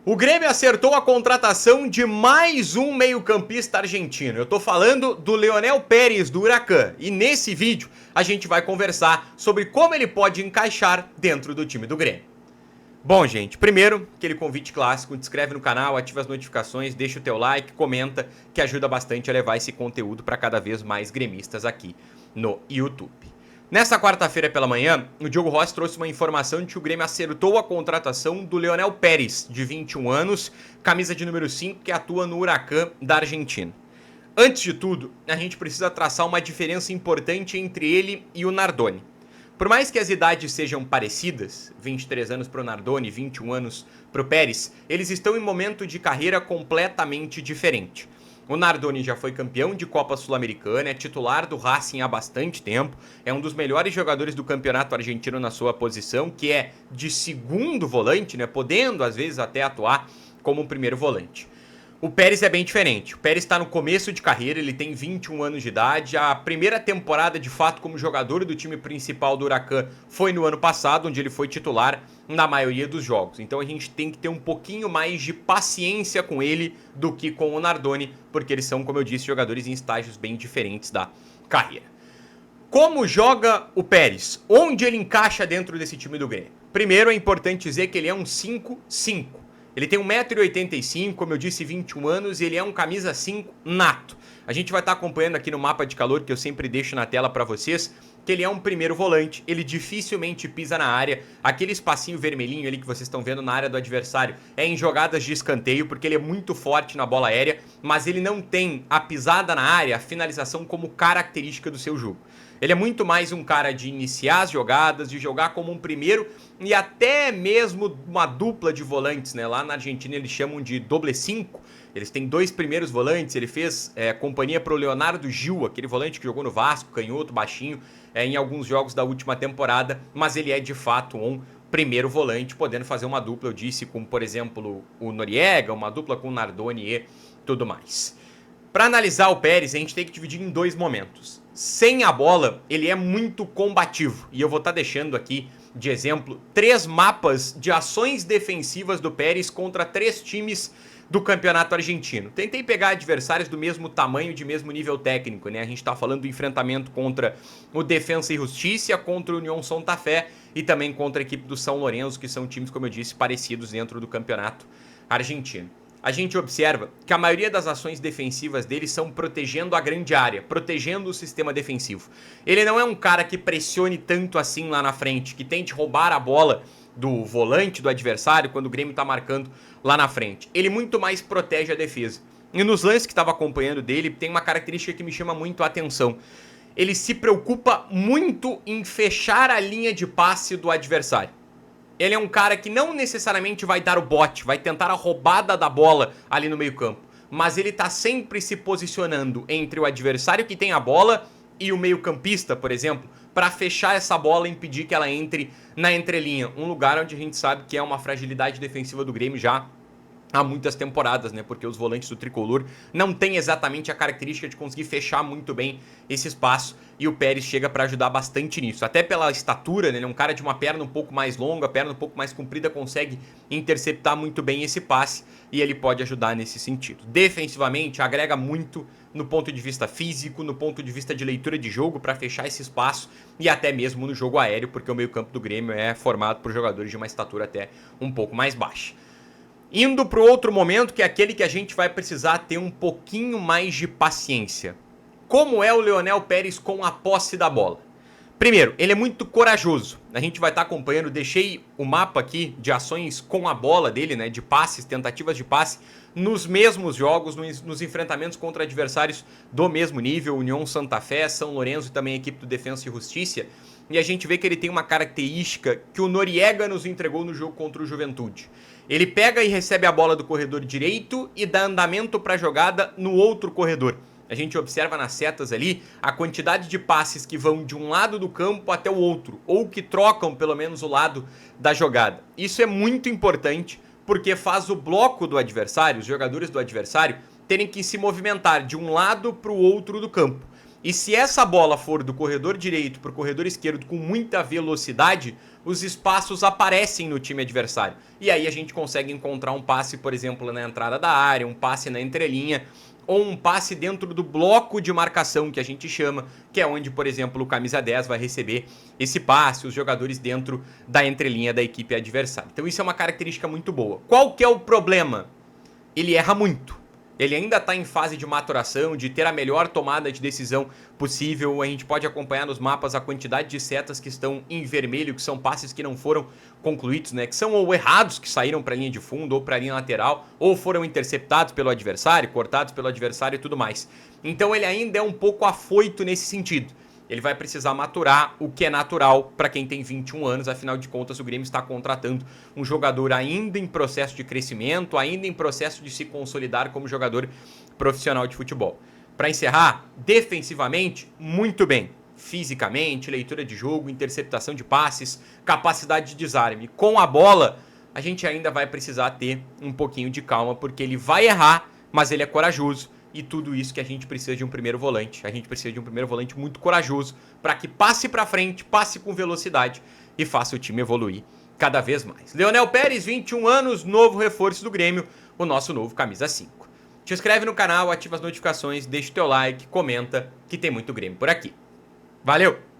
O Grêmio acertou a contratação de mais um meio-campista argentino. Eu tô falando do Leonel Pérez, do Huracan. E nesse vídeo a gente vai conversar sobre como ele pode encaixar dentro do time do Grêmio. Bom, gente, primeiro, aquele convite clássico, te inscreve no canal, ativa as notificações, deixa o teu like, comenta, que ajuda bastante a levar esse conteúdo para cada vez mais gremistas aqui no YouTube. Nesta quarta-feira pela manhã, o Diogo Rossi trouxe uma informação de que o Grêmio acertou a contratação do Leonel Pérez, de 21 anos, camisa de número 5, que atua no Huracan da Argentina. Antes de tudo, a gente precisa traçar uma diferença importante entre ele e o Nardoni. Por mais que as idades sejam parecidas, 23 anos para o Nardoni, 21 anos para o Pérez, eles estão em momento de carreira completamente diferente. O Nardoni já foi campeão de Copa Sul-Americana, é titular do Racing há bastante tempo, é um dos melhores jogadores do campeonato argentino na sua posição, que é de segundo volante, né, podendo às vezes até atuar como um primeiro volante. O Pérez é bem diferente. O Pérez está no começo de carreira, ele tem 21 anos de idade. A primeira temporada, de fato, como jogador do time principal do Huracan foi no ano passado, onde ele foi titular na maioria dos jogos. Então a gente tem que ter um pouquinho mais de paciência com ele do que com o Nardoni, porque eles são, como eu disse, jogadores em estágios bem diferentes da carreira. Como joga o Pérez? Onde ele encaixa dentro desse time do Grêmio? Primeiro, é importante dizer que ele é um 5'5". Ele tem 1,85 m, como eu disse, 21 anos, e ele é um camisa 5 nato. A gente vai estar acompanhando aqui no mapa de calor, que eu sempre deixo na tela para vocês, que ele é um primeiro volante, ele dificilmente pisa na área. Aquele espacinho vermelhinho ali que vocês estão vendo na área do adversário é em jogadas de escanteio, porque ele é muito forte na bola aérea, mas ele não tem a pisada na área, a finalização como característica do seu jogo. Ele é muito mais um cara de iniciar as jogadas, de jogar como um primeiro e até mesmo uma dupla de volantes, né? Lá na Argentina eles chamam de doble 5. Eles têm dois primeiros volantes, ele fez companhia para o Leonardo Gil, aquele volante que jogou no Vasco, canhoto, baixinho, em alguns jogos da última temporada, mas ele é de fato um primeiro volante, podendo fazer uma dupla, eu disse, com, por exemplo, o Noriega, uma dupla com o Nardoni e tudo mais. Para analisar o Pérez, a gente tem que dividir em dois momentos. Sem a bola, ele é muito combativo, e eu vou estar deixando aqui de exemplo 3 mapas de ações defensivas do Pérez contra 3 times do campeonato argentino. Tentei pegar adversários do mesmo tamanho, de mesmo nível técnico, né? A gente tá falando do enfrentamento contra o Defensa e Justiça, contra o União Santa Fé e também contra a equipe do São Lourenço, que são times, como eu disse, parecidos dentro do campeonato argentino. A gente observa que a maioria das ações defensivas dele são protegendo a grande área, protegendo o sistema defensivo. Ele não é um cara que pressione tanto assim lá na frente, que tente roubar a bola do volante do adversário quando o Grêmio tá marcando lá na frente. Ele muito mais protege a defesa. E nos lances que estava acompanhando dele, tem uma característica que me chama muito a atenção. Ele se preocupa muito em fechar a linha de passe do adversário. Ele é um cara que não necessariamente vai dar o bote, vai tentar a roubada da bola ali no meio campo. Mas ele tá sempre se posicionando entre o adversário que tem a bola e o meio-campista, por exemplo, para fechar essa bola e impedir que ela entre na entrelinha. Um lugar onde a gente sabe que é uma fragilidade defensiva do Grêmio já há muitas temporadas, né? Porque os volantes do tricolor não têm exatamente a característica de conseguir fechar muito bem esse espaço, e o Pérez chega para ajudar bastante nisso. Até pela estatura, né? Ele é um cara de uma perna um pouco mais longa, perna um pouco mais comprida, consegue interceptar muito bem esse passe, e ele pode ajudar nesse sentido. Defensivamente, agrega muito no ponto de vista físico, no ponto de vista de leitura de jogo para fechar esse espaço, e até mesmo no jogo aéreo, porque o meio-campo do Grêmio é formado por jogadores de uma estatura até um pouco mais baixa. Indo para o outro momento, que é aquele que a gente vai precisar ter um pouquinho mais de paciência. Como é o Leonel Pérez com a posse da bola? Primeiro, ele é muito corajoso. A gente vai estar acompanhando, deixei o mapa aqui de ações com a bola dele, né, de passes, tentativas de passe, nos mesmos jogos, nos enfrentamentos contra adversários do mesmo nível, União Santa Fé, São Lourenço e também a equipe do Defensa e Justiça. E a gente vê que ele tem uma característica que o Noriega nos entregou no jogo contra o Juventude. Ele pega e recebe a bola do corredor direito e dá andamento para a jogada no outro corredor. A gente observa nas setas ali a quantidade de passes que vão de um lado do campo até o outro, ou que trocam pelo menos o lado da jogada. Isso é muito importante porque faz o bloco do adversário, os jogadores do adversário, terem que se movimentar de um lado para o outro do campo. E se essa bola for do corredor direito para o corredor esquerdo com muita velocidade, os espaços aparecem no time adversário. E aí a gente consegue encontrar um passe, por exemplo, na entrada da área, um passe na entrelinha, ou um passe dentro do bloco de marcação que a gente chama, que é onde, por exemplo, o camisa 10 vai receber esse passe, os jogadores dentro da entrelinha da equipe adversária. Então isso é uma característica muito boa. Qual que é o problema? Ele erra muito. Ele ainda está em fase de maturação, de ter a melhor tomada de decisão possível. A gente pode acompanhar nos mapas a quantidade de setas que estão em vermelho, que são passes que não foram concluídos, né? Que são ou errados, que saíram para a linha de fundo ou para a linha lateral, ou foram interceptados pelo adversário, cortados pelo adversário e tudo mais. Então ele ainda é um pouco afoito nesse sentido. Ele vai precisar maturar, o que é natural para quem tem 21 anos, afinal de contas o Grêmio está contratando um jogador ainda em processo de crescimento, ainda em processo de se consolidar como jogador profissional de futebol. Para encerrar, defensivamente, muito bem. Fisicamente, leitura de jogo, interceptação de passes, capacidade de desarme. Com a bola, a gente ainda vai precisar ter um pouquinho de calma, porque ele vai errar, mas ele é corajoso. E tudo isso que a gente precisa de um primeiro volante. A gente precisa de um primeiro volante muito corajoso para que passe para frente, passe com velocidade e faça o time evoluir cada vez mais. Leonel Pérez, 21 anos, novo reforço do Grêmio, o nosso novo camisa 5. Te inscreve no canal, ativa as notificações, deixa o teu like, comenta, que tem muito Grêmio por aqui. Valeu!